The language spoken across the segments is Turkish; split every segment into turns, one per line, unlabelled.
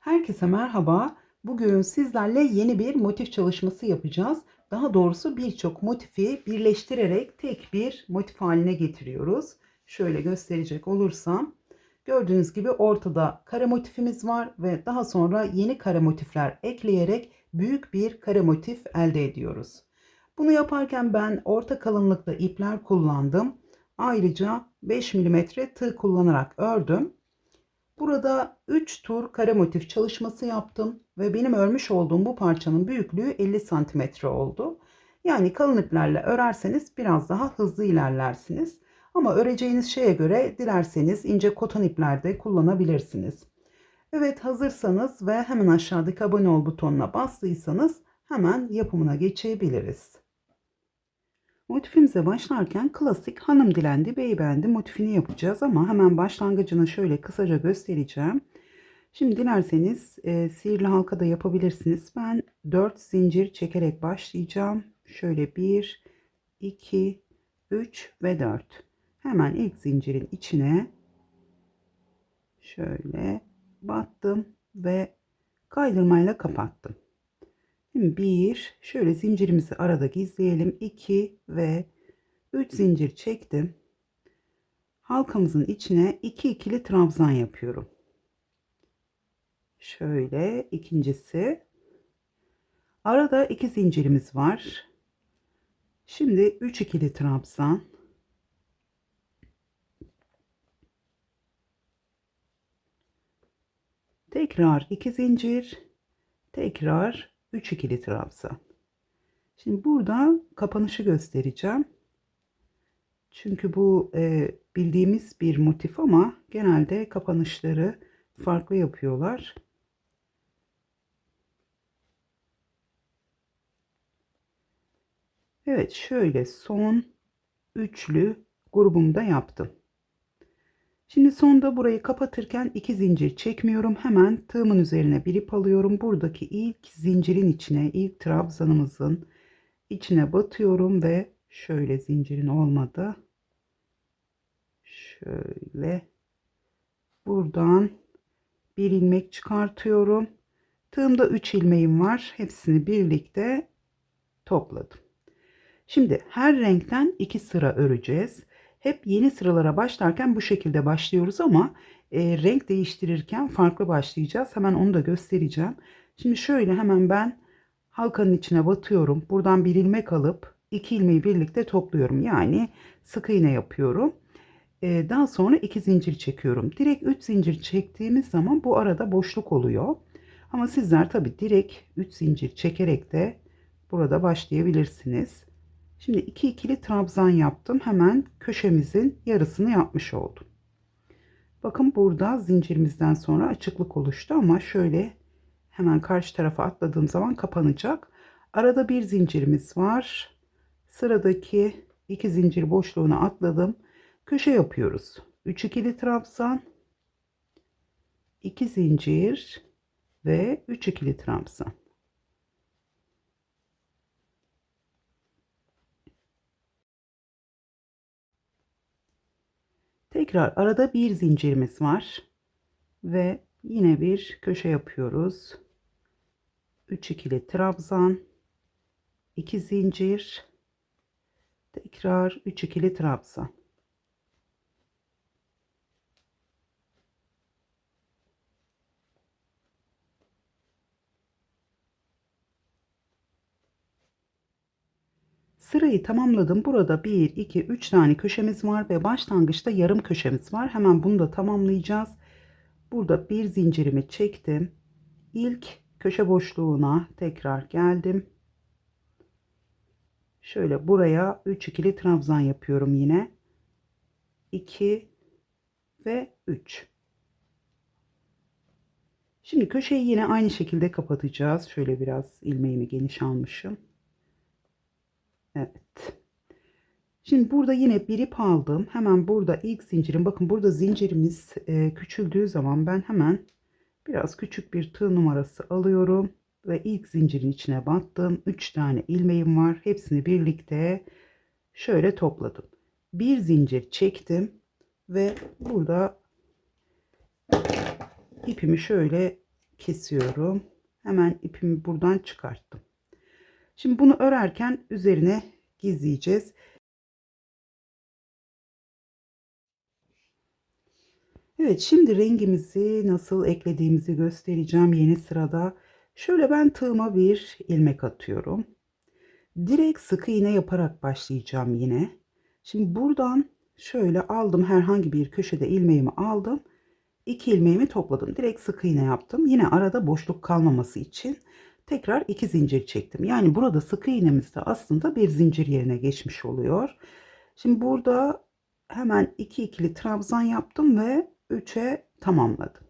Herkese merhaba. Bugün sizlerle yeni bir motif çalışması yapacağız. Daha doğrusu birçok motifi birleştirerek tek bir motif haline getiriyoruz. Şöyle gösterecek olursam, gördüğünüz gibi ortada kare motifimiz var ve daha sonra yeni kare motifler ekleyerek büyük bir kare motif elde ediyoruz. Bunu yaparken ben orta kalınlıkta ipler kullandım. Ayrıca 5 milimetre tığ kullanarak ördüm. Burada 3 tur kare motif çalışması yaptım ve benim örmüş olduğum bu parçanın büyüklüğü 50 santimetre oldu. Yani kalın iplerle örerseniz biraz daha hızlı ilerlersiniz. Ama öreceğiniz şeye göre dilerseniz ince koton ipler de kullanabilirsiniz. Evet, hazırsanız ve hemen aşağıdaki abone ol butonuna bastıysanız hemen yapımına geçebiliriz. Motifimize başlarken klasik hanım dilendi beyefendi motifini yapacağız ama hemen başlangıcını şöyle kısaca göstereceğim. Şimdi dilerseniz sihirli halka da yapabilirsiniz. Ben 4 zincir çekerek başlayacağım. Şöyle 1, 2, 3 ve 4. Hemen ilk zincirin içine şöyle battım ve kaydırmayla kapattım. Şimdi 1, şöyle zincirimizi arada gizleyelim. 2 ve 3 zincir çektim. Halkamızın içine 2 ikili trabzan yapıyorum. Şöyle ikincisi. Arada 2 zincirimiz var. Şimdi 3 ikili trabzan. Tekrar 2 zincir. Tekrar 3 ikili trabzan. Şimdi burada kapanışı göstereceğim. Çünkü bu bildiğimiz bir motif ama genelde kapanışları farklı yapıyorlar. Evet, şöyle son üçlü grubumda yaptım. Şimdi sonda burayı kapatırken 2 zincir çekmiyorum. Hemen tığımın üzerine bir ip alıyorum. Buradaki ilk zincirin içine, ilk trabzanımızın içine batıyorum ve şöyle zincirin olmadı. Şöyle buradan bir ilmek çıkartıyorum. Tığımda 3 ilmeğim var. Hepsini birlikte topladım. Şimdi her renkten 2 sıra öreceğiz. Hep yeni sıralara başlarken bu şekilde başlıyoruz ama renk değiştirirken farklı başlayacağız. Hemen onu da göstereceğim. Şimdi şöyle hemen ben halkanın içine batıyorum. Buradan bir ilmek alıp 2 ilmeği birlikte topluyorum. Yani sık iğne yapıyorum. Daha sonra 2 zincir çekiyorum. Direkt 3 zincir çektiğimiz zaman bu arada boşluk oluyor. Ama sizler tabi direkt 3 zincir çekerek de burada başlayabilirsiniz. Şimdi 2 ikili trabzan yaptım. Hemen köşemizin yarısını yapmış oldum. Bakın burada zincirimizden sonra açıklık oluştu ama şöyle hemen karşı tarafa atladığım zaman kapanacak. Arada bir zincirimiz var. Sıradaki 2 zincir boşluğuna atladım. Köşe yapıyoruz. 3 ikili trabzan, 2 zincir ve 3 ikili trabzan. Tekrar arada bir zincirimiz var ve yine bir köşe yapıyoruz. 3 ikili trabzan, 2 zincir, tekrar 3 ikili trabzan. Sırayı tamamladım. Burada 1, 2, 3 tane köşemiz var ve başlangıçta yarım köşemiz var. Hemen bunu da tamamlayacağız. Burada bir zincirimi çektim. İlk köşe boşluğuna tekrar geldim. Şöyle buraya 3 ikili trabzan yapıyorum yine. 2 ve 3. Şimdi köşeyi yine aynı şekilde kapatacağız. Şöyle biraz ilmeğimi geniş almışım. Evet. Şimdi burada yine bir ip aldım. Hemen burada ilk zincirim. Bakın burada zincirimiz küçüldüğü zaman ben hemen biraz küçük bir tığ numarası alıyorum. Ve ilk zincirin içine battım. 3 tane ilmeğim var. Hepsini birlikte şöyle topladım. Bir zincir çektim. Ve burada ipimi şöyle kesiyorum. Hemen ipimi buradan çıkarttım. Şimdi bunu örerken üzerine gizleyeceğiz. Evet, şimdi rengimizi nasıl eklediğimizi göstereceğim yeni sırada. Şöyle ben tığıma bir ilmek atıyorum. Direkt sık iğne yaparak başlayacağım yine. Şimdi buradan şöyle aldım, herhangi bir köşede ilmeğimi aldım. 2 ilmeğimi topladım. Direkt sık iğne yaptım. Yine arada boşluk kalmaması için tekrar 2 zincir çektim. Yani burada sık iğnemizde aslında bir zincir yerine geçmiş oluyor. Şimdi burada hemen 2 ikili trabzan yaptım ve 3'e tamamladım.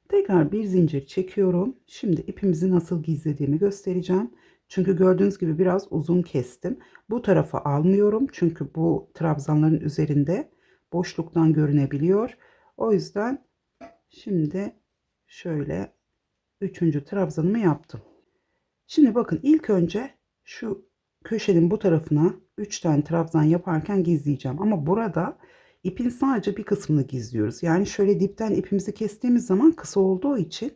Tekrar bir zincir çekiyorum. Şimdi ipimizi nasıl gizlediğimi göstereceğim. Çünkü gördüğünüz gibi biraz uzun kestim. Bu tarafa almıyorum. Çünkü bu trabzanların üzerinde boşluktan görünebiliyor. O yüzden şimdi şöyle üçüncü trabzanımı yaptım. Şimdi bakın, ilk önce şu köşenin bu tarafına 3 tane trabzan yaparken gizleyeceğim. Ama burada ipin sadece bir kısmını gizliyoruz. Yani şöyle dipten ipimizi kestiğimiz zaman kısa olduğu için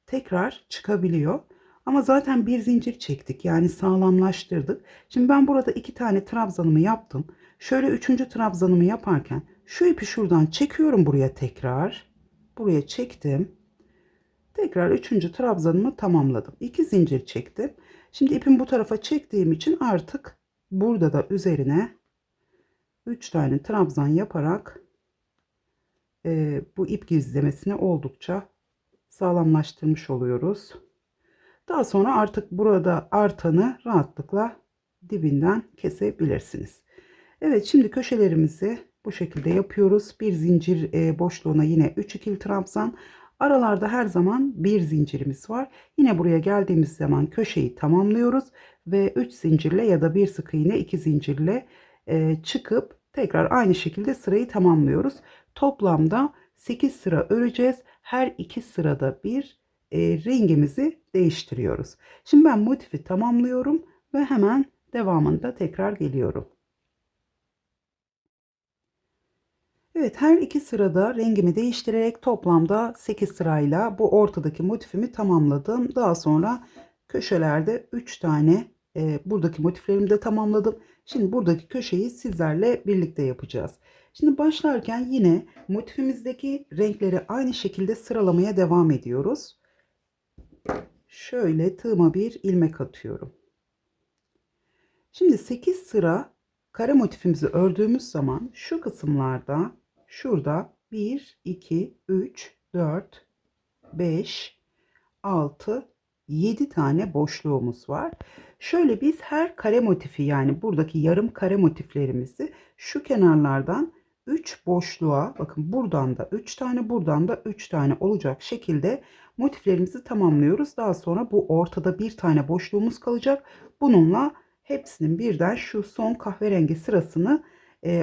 tekrar çıkabiliyor. Ama zaten bir zincir çektik, yani sağlamlaştırdık. Şimdi ben burada 2 tane trabzanımı yaptım. Şöyle üçüncü trabzanımı yaparken şu ipi şuradan çekiyorum, buraya tekrar. Buraya çektim. Tekrar üçüncü trabzanımı tamamladım. 2 zincir çektim. Şimdi ipimi bu tarafa çektiğim için artık burada da üzerine 3 tane trabzan yaparak bu ip gizlemesini oldukça sağlamlaştırmış oluyoruz. Daha sonra artık burada artanı rahatlıkla dibinden kesebilirsiniz. Evet, şimdi köşelerimizi bu şekilde yapıyoruz. Bir zincir boşluğuna yine 3 ikili trabzan. Aralarda her zaman bir zincirimiz var. Yine buraya geldiğimiz zaman köşeyi tamamlıyoruz ve 3 zincirle ya da bir sık iğne 2 zincirle çıkıp tekrar aynı şekilde sırayı tamamlıyoruz. Toplamda 8 sıra öreceğiz. Her 2 sırada bir rengimizi değiştiriyoruz. Şimdi ben motifi tamamlıyorum ve hemen devamında tekrar geliyorum. Evet, her 2 sırada rengimi değiştirerek toplamda 8 sırayla bu ortadaki motifimi tamamladım. Daha sonra köşelerde 3 tane buradaki motiflerimi de tamamladım. Şimdi buradaki köşeyi sizlerle birlikte yapacağız. Şimdi başlarken yine motifimizdeki renkleri aynı şekilde sıralamaya devam ediyoruz. Şöyle tığıma bir ilmek atıyorum. Şimdi 8 sıra kare motifimizi ördüğümüz zaman şu kısımlarda şurada 1, 2, 3, 4, 5, 6, 7 tane boşluğumuz var. Şöyle biz her kare motifi, yani buradaki yarım kare motiflerimizi şu kenarlardan 3 boşluğa, bakın buradan da 3 tane, buradan da 3 tane olacak şekilde motiflerimizi tamamlıyoruz. Daha sonra bu ortada bir tane boşluğumuz kalacak. Bununla hepsinin birden şu son kahverengi sırasını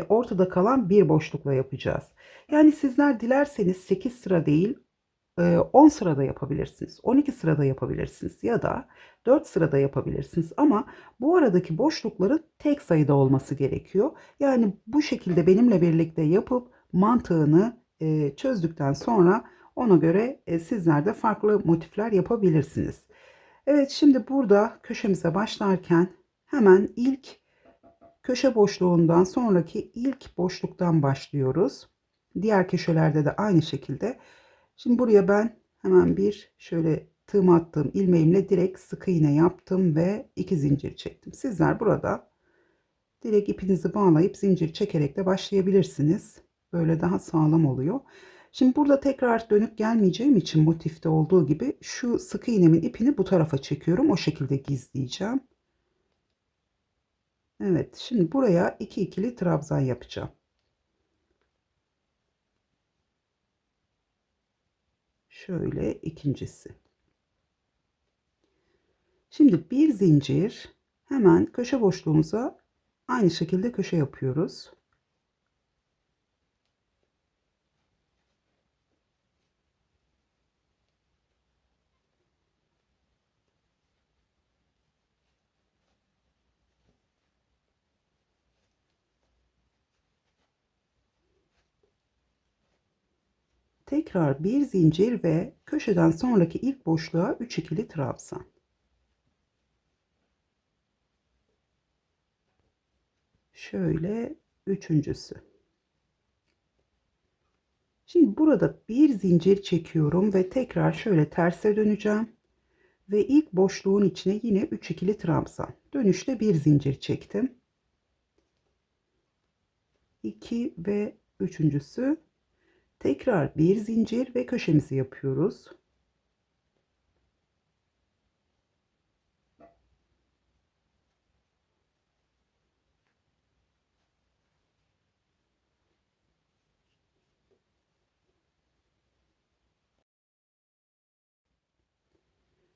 ortada kalan bir boşlukla yapacağız. Yani sizler dilerseniz 8 sıra değil 10 sırada yapabilirsiniz, 12 sırada yapabilirsiniz ya da 4 sırada yapabilirsiniz. Ama bu aradaki boşlukların tek sayıda olması gerekiyor. Yani bu şekilde benimle birlikte yapıp mantığını çözdükten sonra ona göre sizler de farklı motifler yapabilirsiniz. Evet, şimdi burada köşemize başlarken hemen ilk köşe boşluğundan sonraki ilk boşluktan başlıyoruz. Diğer köşelerde de aynı şekilde. Şimdi buraya ben hemen bir şöyle tığım attığım ilmeğimle direkt sık iğne yaptım ve 2 zincir çektim. Sizler burada direkt ipinizi bağlayıp zincir çekerek de başlayabilirsiniz. Böyle daha sağlam oluyor. Şimdi burada tekrar dönüp gelmeyeceğim için motifte olduğu gibi şu sık iğnemin ipini bu tarafa çekiyorum. O şekilde gizleyeceğim. Evet, şimdi buraya 2 ikili trabzan yapacağım. Şöyle ikincisi. Şimdi bir zincir, hemen köşe boşluğumuza aynı şekilde köşe yapıyoruz. Tekrar bir zincir ve köşeden sonraki ilk boşluğa 3 ikili trabzan. Şöyle üçüncüsü. Şimdi burada bir zincir çekiyorum ve tekrar şöyle terse döneceğim ve ilk boşluğun içine yine 3 ikili trabzan. Dönüşte bir zincir çektim. 2 ve üçüncüsü. Tekrar bir zincir ve köşemizi yapıyoruz.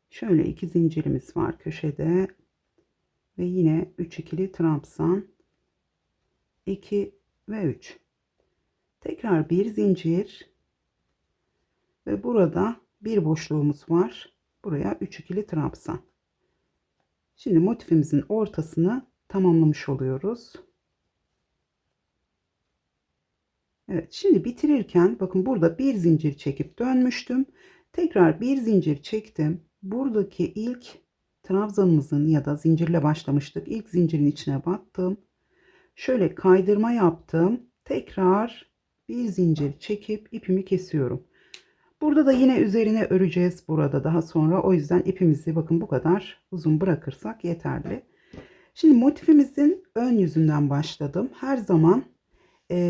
Şöyle iki zincirimiz var köşede ve yine 3 ikili trabzan, 2 ve 3. Tekrar bir zincir ve burada bir boşluğumuz var. Buraya 3 ikili trabzan. Şimdi motifimizin ortasını tamamlamış oluyoruz. Evet, şimdi bitirirken bakın burada bir zincir çekip dönmüştüm. Tekrar bir zincir çektim. Buradaki ilk trabzanımızın ya da zincirle başlamıştık. İlk zincirin içine battım. Şöyle kaydırma yaptım. Tekrar bir zincir çekip ipimi kesiyorum. Burada da yine üzerine öreceğiz burada daha sonra. O yüzden ipimizi bakın bu kadar uzun bırakırsak yeterli. Şimdi motifimizin ön yüzünden başladım. Her zaman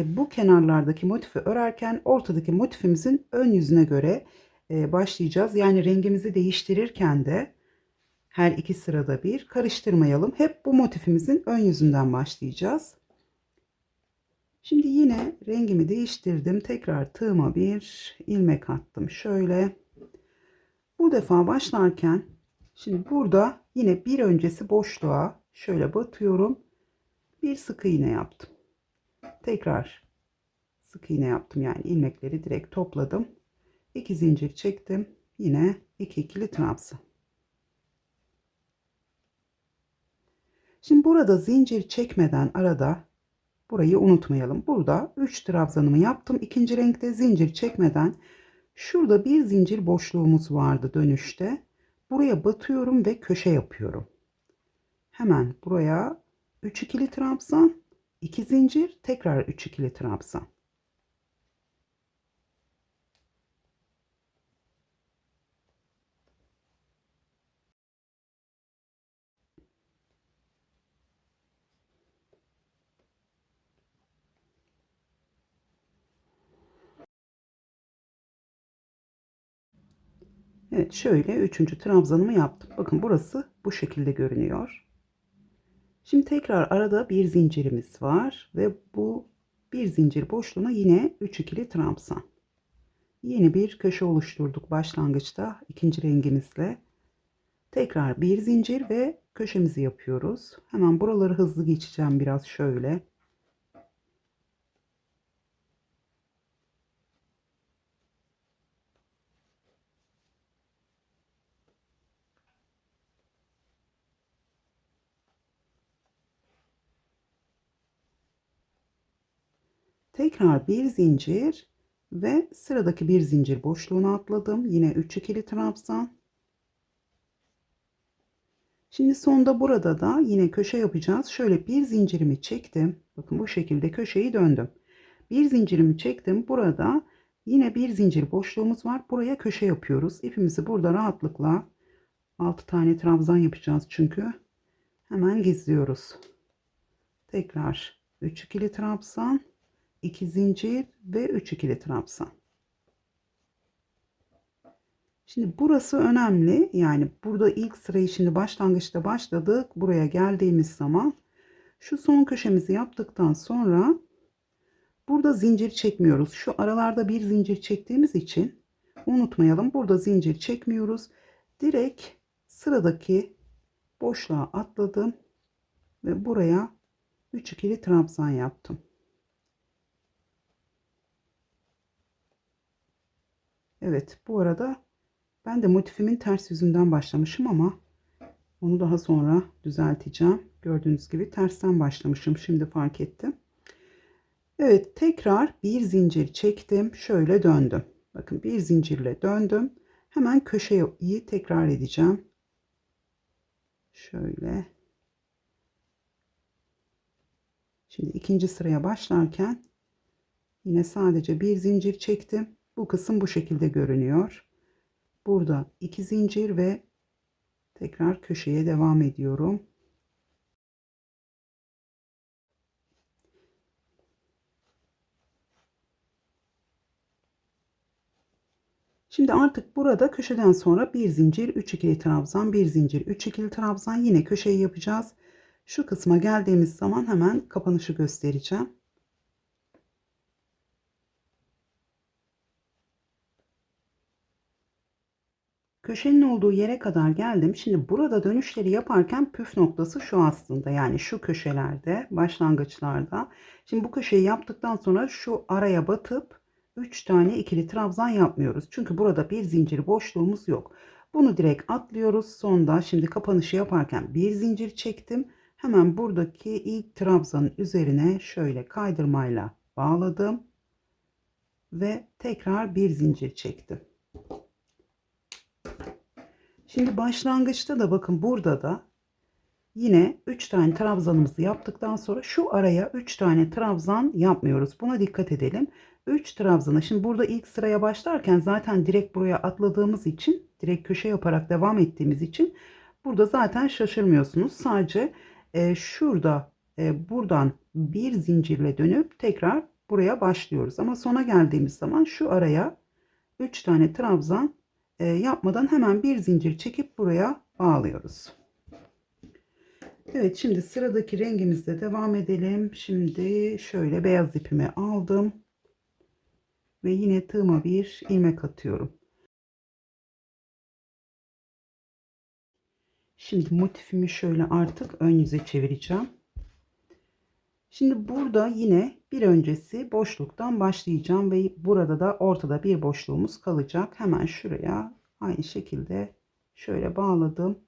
bu kenarlardaki motifi örerken ortadaki motifimizin ön yüzüne göre başlayacağız. Yani rengimizi değiştirirken de her iki sırada bir karıştırmayalım. Hep bu motifimizin ön yüzünden başlayacağız. Şimdi yine rengimi değiştirdim. Tekrar tığıma bir ilmek attım. Şöyle. Bu defa başlarken şimdi burada yine bir öncesi boşluğa şöyle batıyorum. Bir sık iğne yaptım. Tekrar sık iğne yaptım. Yani ilmekleri direkt topladım. 2 zincir çektim. Yine 2 ikili trabzan. Şimdi burada zincir çekmeden arada burayı unutmayalım. Burada 3 trabzanımı yaptım. İkinci renkte zincir çekmeden şurada bir zincir boşluğumuz vardı dönüşte. Buraya batıyorum ve köşe yapıyorum. Hemen buraya 3 ikili trabzan, 2 zincir, tekrar 3 ikili trabzan. Evet, şöyle üçüncü trabzanımı yaptım. Bakın burası bu şekilde görünüyor. Şimdi tekrar arada bir zincirimiz var ve bu bir zincir boşluğuna yine 3 ikili trabzan. Yeni bir köşe oluşturduk başlangıçta ikinci rengimizle. Tekrar bir zincir ve köşemizi yapıyoruz. Hemen buraları hızlı geçeceğim biraz şöyle. Tekrar bir zincir ve sıradaki bir zincir boşluğuna atladım. Yine 3 ikili trabzan. Şimdi sonda burada da yine köşe yapacağız. Şöyle bir zincirimi çektim. Bakın bu şekilde köşeyi döndüm. Bir zincirimi çektim. Burada yine bir zincir boşluğumuz var. Buraya köşe yapıyoruz. İpimizi burada rahatlıkla 6 tane trabzan yapacağız çünkü. Hemen gizliyoruz. Tekrar 3 ikili trabzan, 2 zincir ve 3 ikili trabzan. Şimdi burası önemli. Yani burada ilk sırayı şimdi başlangıçta başladık. Buraya geldiğimiz zaman şu son köşemizi yaptıktan sonra burada zincir çekmiyoruz. Şu aralarda bir zincir çektiğimiz için unutmayalım. Burada zincir çekmiyoruz. Direkt sıradaki boşluğa atladım ve buraya 3 ikili trabzan yaptım. Evet, bu arada ben de motifimin ters yüzünden başlamışım ama onu daha sonra düzelteceğim. Gördüğünüz gibi tersten başlamışım. Şimdi fark ettim. Evet, tekrar bir zincir çektim. Şöyle döndüm. Bakın bir zincirle döndüm. Hemen köşeyi tekrar edeceğim. Şöyle. Şimdi ikinci sıraya başlarken yine sadece bir zincir çektim. Bu kısım bu şekilde görünüyor. Burada 2 zincir ve tekrar köşeye devam ediyorum. Şimdi artık burada köşeden sonra bir zincir, 3 ikili trabzan, bir zincir, 3 ikili trabzan, yine köşeyi yapacağız. Şu kısma geldiğimiz zaman hemen kapanışı göstereceğim. Köşenin olduğu yere kadar geldim. Şimdi burada dönüşleri yaparken püf noktası şu aslında. Yani şu köşelerde, başlangıçlarda. Şimdi bu köşeyi yaptıktan sonra şu araya batıp 3 tane ikili trabzan yapmıyoruz. Çünkü burada bir zincir boşluğumuz yok. Bunu direkt atlıyoruz. Sonda şimdi kapanışı yaparken bir zincir çektim. Hemen buradaki ilk trabzanın üzerine şöyle kaydırmayla bağladım. Ve tekrar bir zincir çektim. Şimdi başlangıçta da bakın burada da yine 3 tane trabzanımızı yaptıktan sonra şu araya 3 tane trabzan yapmıyoruz. Buna dikkat edelim. 3 trabzana şimdi burada ilk sıraya başlarken zaten direkt buraya atladığımız için, direkt köşe yaparak devam ettiğimiz için burada zaten şaşırmıyorsunuz. Sadece şurada buradan bir zincirle dönüp tekrar buraya başlıyoruz. Ama sona geldiğimiz zaman şu araya 3 tane trabzan yapmadan hemen bir zincir çekip buraya bağlıyoruz. Evet, şimdi sıradaki rengimizle devam edelim. Şimdi şöyle beyaz ipimi aldım ve yine tığıma bir ilmek atıyorum. Şimdi motifimi şöyle artık ön yüze çevireceğim. Şimdi burada yine bir öncesi boşluktan başlayacağım ve burada da ortada bir boşluğumuz kalacak. Hemen şuraya aynı şekilde şöyle bağladım.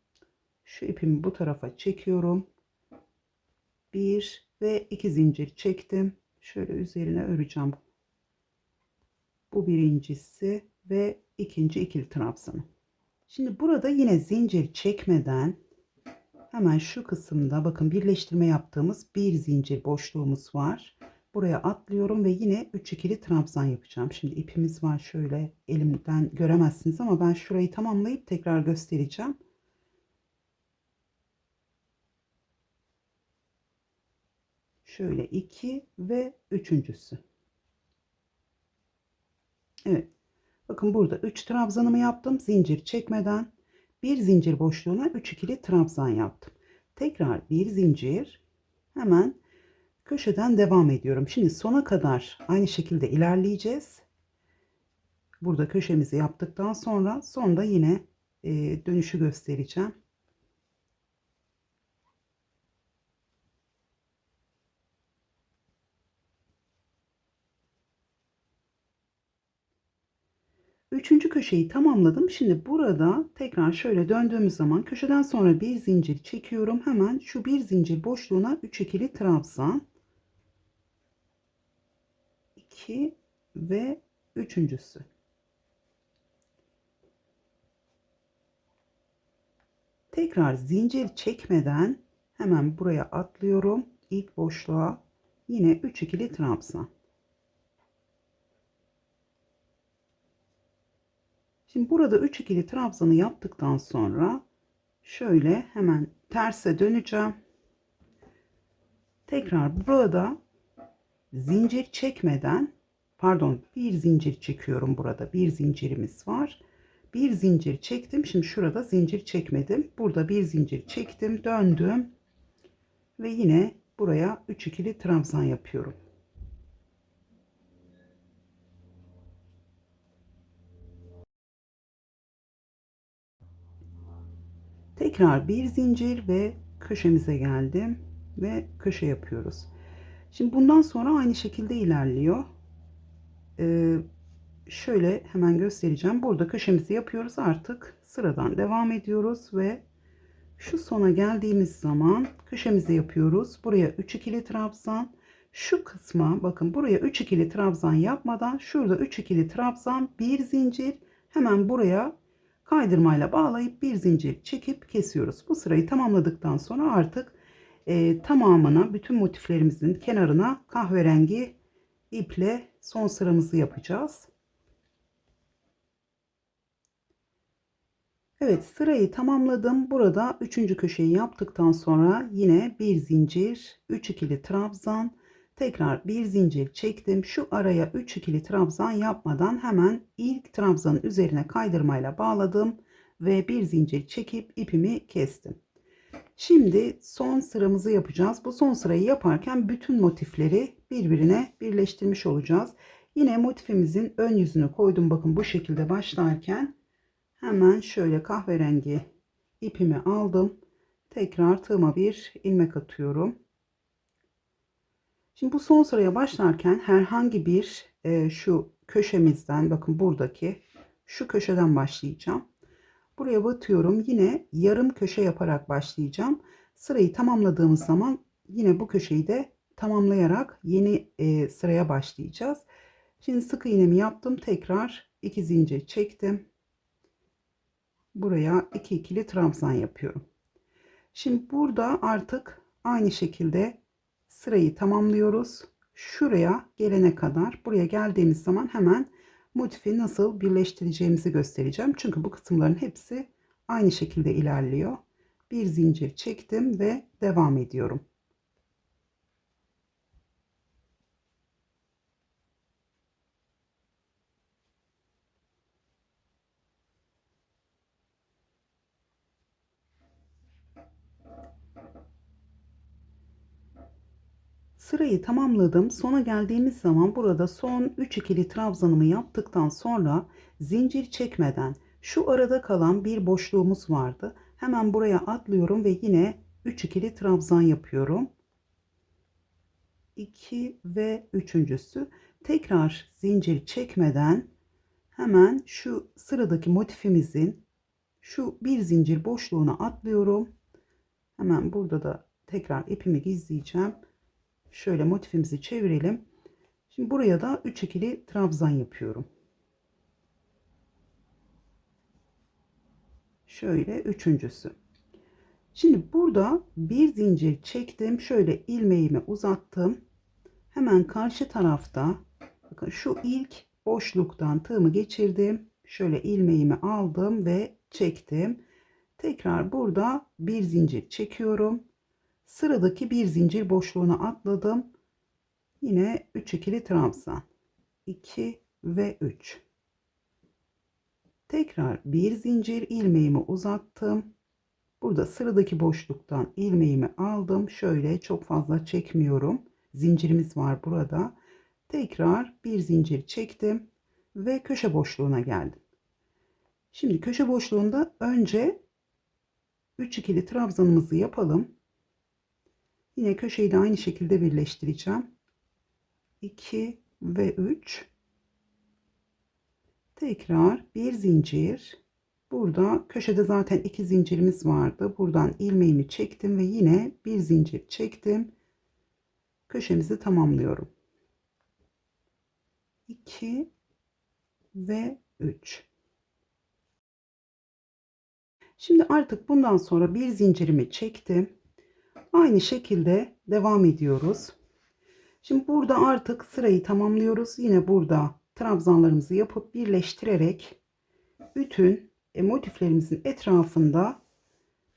Şu ipimi bu tarafa çekiyorum. 1 ve 2 zincir çektim. Şöyle üzerine öreceğim. Bu birincisi ve ikinci ikili trabzanı. Şimdi burada yine zincir çekmeden hemen şu kısımda bakın birleştirme yaptığımız bir zincir boşluğumuz var. Buraya atlıyorum ve yine 3 ikili trabzan yapacağım. Şimdi ipimiz var, şöyle elimden göremezsiniz ama ben şurayı tamamlayıp tekrar göstereceğim. Şöyle 2 ve üçüncüsü. Evet. Bakın burada 3 trabzanımı yaptım. Zincir çekmeden bir zincir boşluğuna 3 ikili trabzan yaptım. Tekrar bir zincir, hemen köşeden devam ediyorum. Şimdi sona kadar aynı şekilde ilerleyeceğiz. Burada köşemizi yaptıktan sonra sonda yine dönüşü göstereceğim. Üçüncü köşeyi tamamladım. Şimdi burada tekrar şöyle döndüğümüz zaman köşeden sonra bir zincir çekiyorum. Hemen şu bir zincir boşluğuna 3 ikili trabzan. 2 ve üçüncüsü. Tekrar zincir çekmeden hemen buraya atlıyorum. İlk boşluğa yine 3 ikili trabzan. Şimdi burada 3 ikili trabzanı yaptıktan sonra şöyle hemen terse döneceğim. Tekrar burada zincir çekmeden, pardon, bir zincir çekiyorum. Burada bir zincirimiz var. Bir zincir çektim. Şimdi şurada zincir çekmedim. Burada bir zincir çektim, döndüm ve yine buraya 3 ikili trabzan yapıyorum. Tekrar bir zincir ve köşemize geldim ve köşe yapıyoruz. Şimdi bundan sonra aynı şekilde ilerliyor. Şöyle hemen göstereceğim. Burada köşemizi yapıyoruz, artık sıradan devam ediyoruz ve şu sona geldiğimiz zaman köşemizi yapıyoruz. Buraya 3 ikili trabzan, Şu kısma bakın, buraya 3 ikili trabzan yapmadan şurada 3 ikili trabzan, bir zincir, hemen buraya kaydırmayla bağlayıp bir zincir çekip kesiyoruz. Bu sırayı tamamladıktan sonra artık tamamına, bütün motiflerimizin kenarına kahverengi iple son sıramızı yapacağız. Evet, sırayı tamamladım. Burada 3. köşeyi yaptıktan sonra yine bir zincir, 3 ikili trabzan, tekrar bir zincir çektim. Şu araya 3 ikili trabzan yapmadan hemen ilk trabzanın üzerine kaydırmayla bağladım ve bir zincir çekip ipimi kestim. Şimdi son sıramızı yapacağız. Bu son sırayı yaparken bütün motifleri birbirine birleştirmiş olacağız. Yine motifimizin ön yüzünü koydum. Bakın bu şekilde başlarken hemen şöyle kahverengi ipimi aldım. Tekrar tığıma bir ilmek atıyorum. Şimdi bu son sıraya başlarken herhangi bir şu köşemizden, bakın buradaki şu köşeden başlayacağım. Buraya batıyorum. Yine yarım köşe yaparak başlayacağım. Sırayı tamamladığımız zaman yine bu köşeyi de tamamlayarak yeni sıraya başlayacağız. Şimdi sık iğnemi yaptım. Tekrar 2 zincir çektim. Buraya 2 ikili trabzan yapıyorum. Şimdi burada artık aynı şekilde sırayı tamamlıyoruz. Şuraya gelene kadar, buraya geldiğimiz zaman hemen motifi nasıl birleştireceğimizi göstereceğim. Çünkü bu kısımların hepsi aynı şekilde ilerliyor. Bir zincir çektim ve devam ediyorum. Sırayı tamamladım. Sona geldiğimiz zaman burada son 3 ikili trabzanımı yaptıktan sonra zincir çekmeden şu arada kalan bir boşluğumuz vardı. Hemen buraya atlıyorum ve yine 3 ikili trabzan yapıyorum. 2 ve üçüncüsü. Tekrar zincir çekmeden hemen şu sıradaki motifimizin şu bir zincir boşluğuna atlıyorum. Hemen burada da tekrar ipimi gizleyeceğim. Şöyle motifimizi çevirelim. Şimdi buraya da 3 ikili trabzan yapıyorum. Şöyle üçüncüsü. Şimdi burada bir zincir çektim. Şöyle ilmeğimi uzattım. Hemen karşı tarafta bakın şu ilk boşluktan tığımı geçirdim. Şöyle ilmeğimi aldım ve çektim. Tekrar burada bir zincir çekiyorum. Sıradaki bir zincir boşluğuna atladım. Yine 3 ikili trabzan. 2 ve 3. Tekrar bir zincir, ilmeğimi uzattım. Burada sıradaki boşluktan ilmeğimi aldım. Şöyle çok fazla çekmiyorum. Zincirimiz var burada. Tekrar bir zincir çektim ve köşe boşluğuna geldim. Şimdi köşe boşluğunda önce 3 ikili trabzanımızı yapalım. Yine köşeyi de aynı şekilde birleştireceğim. 2 ve 3. Tekrar bir zincir. Burada köşede zaten 2 zincirimiz vardı. Buradan ilmeğimi çektim ve yine bir zincir çektim. Köşemizi tamamlıyorum. 2 ve 3. Şimdi artık bundan sonra bir zincirimi çektim. Aynı şekilde devam ediyoruz. Şimdi burada artık sırayı tamamlıyoruz. Yine burada trabzanlarımızı yapıp birleştirerek bütün motiflerimizin etrafında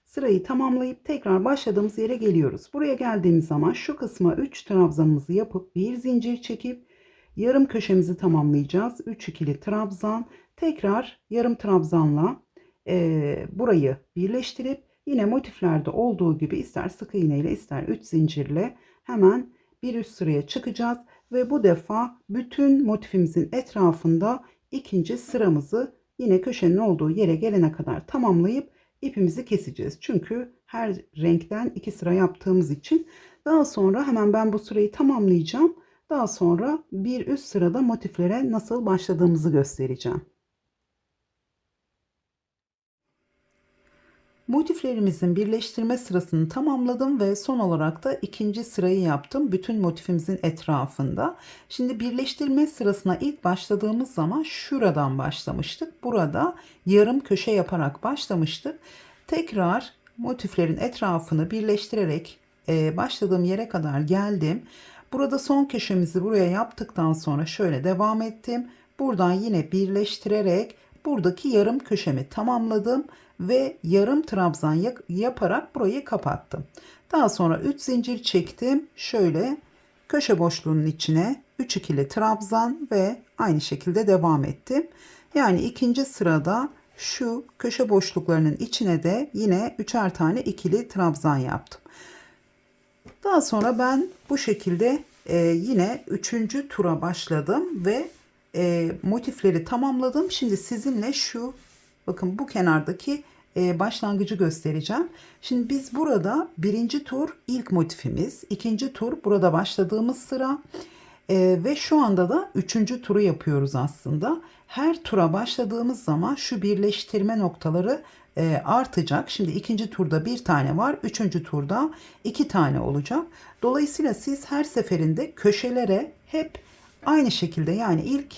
sırayı tamamlayıp tekrar başladığımız yere geliyoruz. Buraya geldiğimiz zaman şu kısma 3 trabzanımızı yapıp bir zincir çekip yarım köşemizi tamamlayacağız. 3 ikili trabzan, tekrar yarım trabzanla burayı birleştirip yine motiflerde olduğu gibi ister sık iğne ile ister 3 zincirle hemen bir üst sıraya çıkacağız ve bu defa bütün motifimizin etrafında ikinci sıramızı yine köşenin olduğu yere gelene kadar tamamlayıp ipimizi keseceğiz. Çünkü her renkten 2 sıra yaptığımız için daha sonra hemen ben bu sırayı tamamlayacağım. Daha sonra bir üst sırada motiflere nasıl başladığımızı göstereceğim. Motiflerimizin birleştirme sırasını tamamladım ve son olarak da ikinci sırayı yaptım bütün motifimizin etrafında. Şimdi birleştirme sırasına ilk başladığımız zaman şuradan başlamıştık. Burada yarım köşe yaparak başlamıştık. Tekrar motiflerin etrafını birleştirerek başladığım yere kadar geldim. Burada son köşemizi buraya yaptıktan sonra şöyle devam ettim. Buradan yine birleştirerek buradaki yarım köşemi tamamladım ve yarım trabzan yaparak burayı kapattım. Daha sonra 3 zincir çektim. Şöyle köşe boşluğunun içine 3 ikili trabzan ve aynı şekilde devam ettim. Yani ikinci sırada şu köşe boşluklarının içine de yine üçer tane ikili trabzan yaptım. Daha sonra ben bu şekilde yine 3. tura başladım ve motifleri tamamladım. Şimdi sizinle şu bakın bu kenardaki başlangıcı göstereceğim. Şimdi biz burada birinci tur ilk motifimiz, ikinci tur burada başladığımız sıra ve şu anda da üçüncü turu yapıyoruz aslında. Her tura başladığımız zaman şu birleştirme noktaları artacak. Şimdi ikinci turda bir tane var, üçüncü turda iki tane olacak. Dolayısıyla siz her seferinde köşelere hep aynı şekilde yani ilk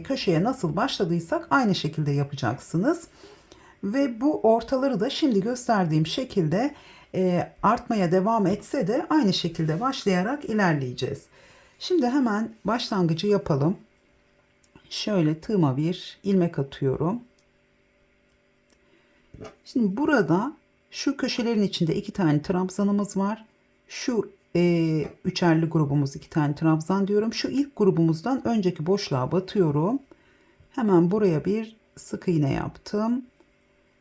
köşeye nasıl başladıysak aynı şekilde yapacaksınız. Ve bu ortaları da şimdi gösterdiğim şekilde artmaya devam etse de aynı şekilde başlayarak ilerleyeceğiz. Şimdi hemen başlangıcı yapalım. Şöyle tığıma bir ilmek atıyorum. Şimdi burada şu köşelerin içinde iki tane trabzanımız var. Şu üçerli grubumuz iki tane trabzan diyorum. Şu ilk grubumuzdan önceki boşluğa batıyorum. Hemen buraya bir sık iğne yaptım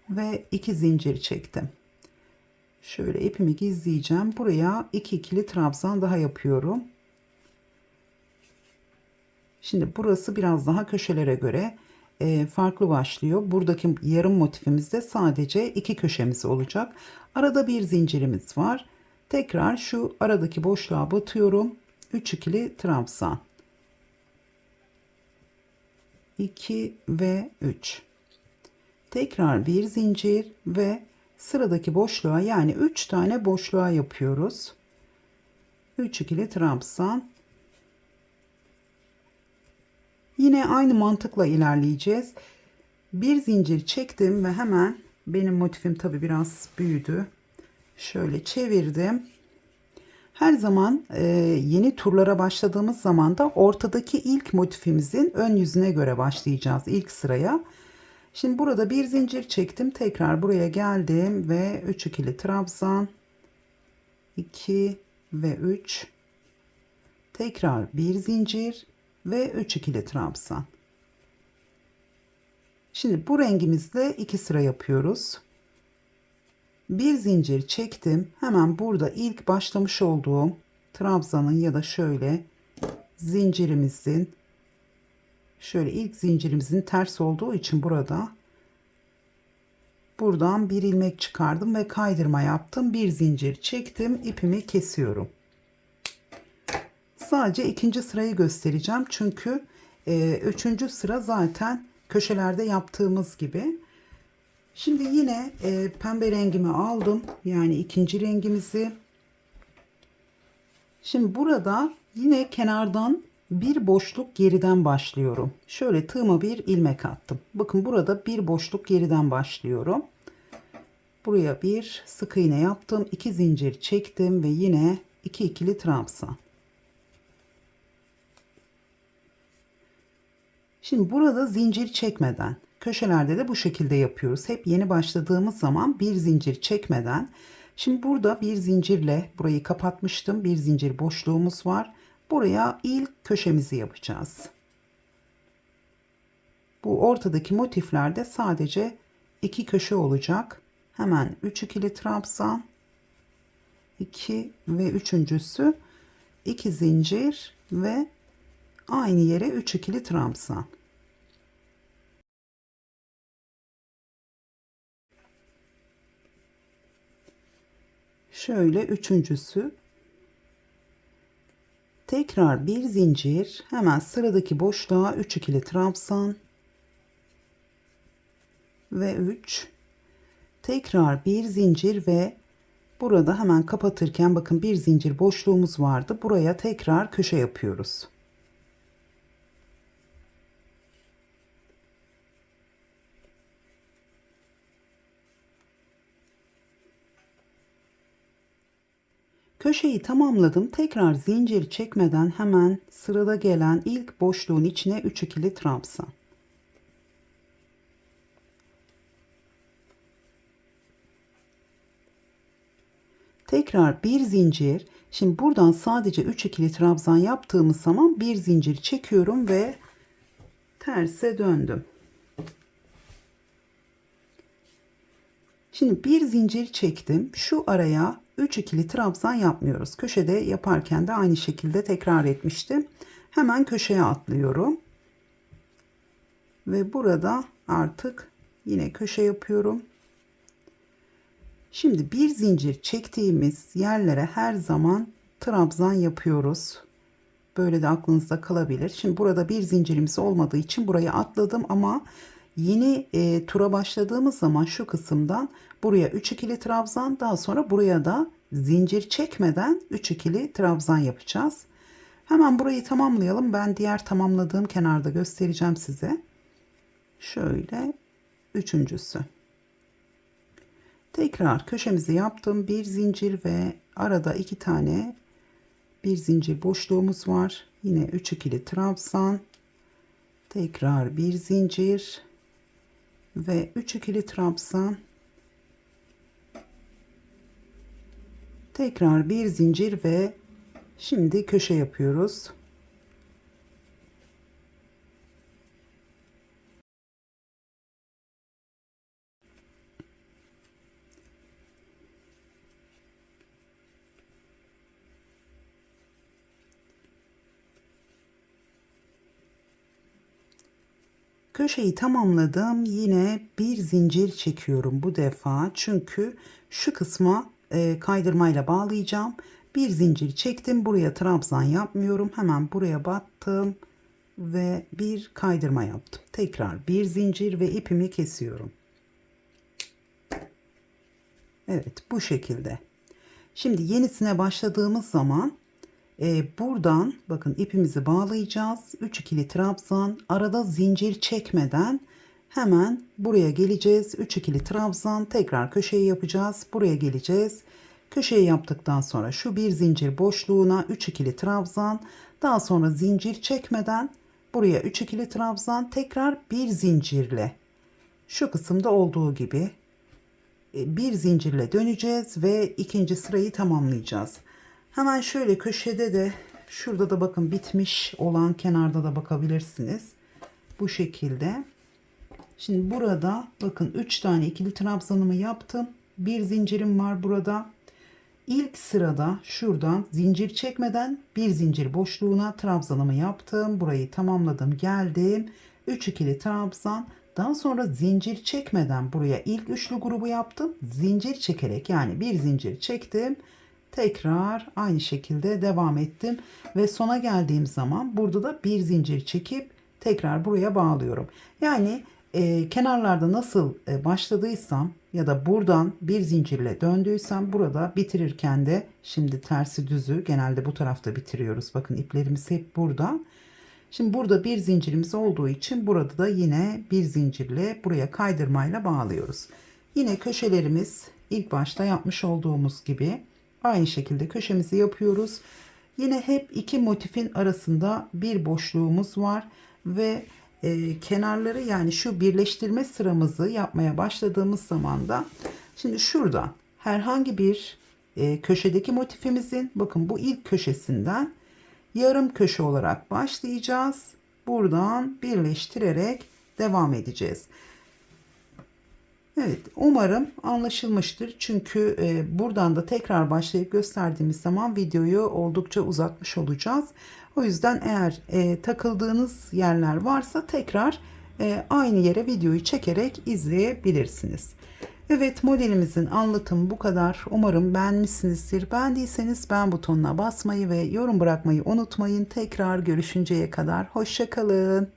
ve iki zincir çektim. Şöyle ipimi gizleyeceğim. Buraya iki ikili trabzan daha yapıyorum. Şimdi burası biraz daha köşelere göre farklı başlıyor. Buradaki yarım motifimizde sadece iki köşemiz olacak. Arada bir zincirimiz var. Tekrar şu aradaki boşluğa batıyorum. 3 ikili trabzan. 2 ve 3. Tekrar bir zincir ve sıradaki boşluğa yani 3 tane boşluğa yapıyoruz. 3 ikili trabzan. Yine aynı mantıkla ilerleyeceğiz. Bir zincir çektim ve hemen benim motifim tabi biraz büyüdü. Şöyle çevirdim. Her zaman yeni turlara başladığımız zaman da ortadaki ilk motifimizin ön yüzüne göre başlayacağız ilk sıraya. Şimdi burada bir zincir çektim. Tekrar buraya geldim ve 3 ikili trabzan. 2 ve 3. Tekrar bir zincir ve 3 ikili trabzan. Şimdi bu rengimizle 2 sıra yapıyoruz. Bir zincir çektim. Hemen burada ilk başlamış olduğum trabzanın ya da şöyle zincirimizin şöyle ilk zincirimizin ters olduğu için buradan bir ilmek çıkardım ve kaydırma yaptım. Bir zincir çektim. İpimi kesiyorum. Sadece ikinci sırayı göstereceğim. Çünkü üçüncü sıra zaten köşelerde yaptığımız gibi. Şimdi yine pembe rengimi aldım. Yani ikinci rengimizi. Şimdi burada yine kenardan bir boşluk geriden başlıyorum. Şöyle tığıma bir ilmek attım. Bakın burada bir boşluk geriden başlıyorum. Buraya bir sık iğne yaptım. 2 zincir çektim ve yine 2 ikili trabzan. Şimdi burada zincir çekmeden, köşelerde de bu şekilde yapıyoruz. Hep yeni başladığımız zaman bir zincir çekmeden. Şimdi burada bir zincirle burayı kapatmıştım. Bir zincir boşluğumuz var. Buraya ilk köşemizi yapacağız. Bu ortadaki motiflerde sadece iki köşe olacak. Hemen 3 ikili trabzan. 2 ve üçüncüsü 2 zincir ve aynı yere 3 ikili trabzan. Şöyle üçüncüsü. Tekrar bir zincir, hemen sıradaki boşluğa 3 ikili trabzan ve 3. Tekrar bir zincir ve burada hemen kapatırken bakın bir zincir boşluğumuz vardı. Buraya tekrar köşe yapıyoruz. Köşeyi tamamladım. Tekrar zincir çekmeden hemen sırada gelen ilk boşluğun içine 3 ikili trabzan. Tekrar bir zincir. Şimdi buradan sadece 3 ikili trabzan yaptığımız zaman bir zincir çekiyorum ve terse döndüm. Şimdi bir zincir çektim. Şu araya 3 ikili trabzan yapmıyoruz. Köşede yaparken de aynı şekilde tekrar etmiştim. Hemen köşeye atlıyorum. Ve burada artık yine köşe yapıyorum. Şimdi bir zincir çektiğimiz yerlere her zaman trabzan yapıyoruz. Böyle de aklınızda kalabilir. Şimdi burada bir zincirimiz olmadığı için buraya atladım ama yeni tura başladığımız zaman şu kısımdan buraya 3 ikili trabzan, daha sonra buraya da zincir çekmeden 3 ikili trabzan yapacağız. Hemen burayı tamamlayalım. Ben diğer tamamladığım kenarda göstereceğim size. Şöyle üçüncüsü. Tekrar köşemizi yaptım. Bir zincir ve arada 2 tane bir zincir boşluğumuz var. Yine 3 ikili trabzan. Tekrar bir zincir ve 3 ikili trabzan. Tekrar bir zincir ve şimdi köşe yapıyoruz. Köşeyi tamamladım. Yine bir zincir çekiyorum bu defa. Çünkü şu kısma kaydırmayla bağlayacağım. Bir zincir çektim. Buraya trabzan yapmıyorum. Hemen buraya battım ve bir kaydırma yaptım. Tekrar bir zincir ve ipimi kesiyorum. Evet, bu şekilde. Şimdi yenisine başladığımız zaman buradan bakın ipimizi bağlayacağız. 3 ikili trabzan, arada zincir çekmeden hemen buraya geleceğiz. 3 ikili trabzan, tekrar köşeyi yapacağız. Buraya geleceğiz. Köşeyi yaptıktan sonra şu bir zincir boşluğuna 3 ikili trabzan, daha sonra zincir çekmeden buraya 3 ikili trabzan, tekrar bir zincirle şu kısımda olduğu gibi bir zincirle döneceğiz ve ikinci sırayı tamamlayacağız. Hemen şöyle köşede de şurada da bakın bitmiş olan kenarda da bakabilirsiniz. Bu şekilde. Şimdi burada bakın 3 tane ikili trabzanımı yaptım. Bir zincirim var burada. İlk sırada şuradan zincir çekmeden bir zincir boşluğuna trabzanımı yaptım. Burayı tamamladım. Geldim. 3 ikili trabzan. Daha sonra zincir çekmeden buraya ilk üçlü grubu yaptım. Zincir çekerek yani bir zincir çektim. Tekrar aynı şekilde devam ettim ve sona geldiğim zaman burada da bir zincir çekip tekrar buraya bağlıyorum. Yani kenarlarda nasıl başladıysam ya da buradan bir zincirle döndüysem burada bitirirken de şimdi tersi düzü genelde bu tarafta bitiriyoruz. Bakın iplerimiz hep burada. Şimdi burada bir zincirimiz olduğu için burada da yine bir zincirle buraya kaydırmayla bağlıyoruz. Yine köşelerimiz ilk başta yapmış olduğumuz gibi aynı şekilde köşemizi yapıyoruz. Yine hep iki motifin arasında bir boşluğumuz var ve kenarları yani şu birleştirme sıramızı yapmaya başladığımız zaman da şimdi şuradan herhangi bir köşedeki motifimizin bakın bu ilk köşesinden yarım köşe olarak başlayacağız. Buradan birleştirerek devam edeceğiz. Evet, umarım anlaşılmıştır. Çünkü buradan da tekrar başlayıp gösterdiğimiz zaman videoyu oldukça uzatmış olacağız. O yüzden eğer takıldığınız yerler varsa tekrar aynı yere videoyu çekerek izleyebilirsiniz. Evet, modelimizin anlatımı bu kadar. Umarım beğenmişsinizdir. Beğendiyseniz beğen butonuna basmayı ve yorum bırakmayı unutmayın. Tekrar görüşünceye kadar hoşça kalın.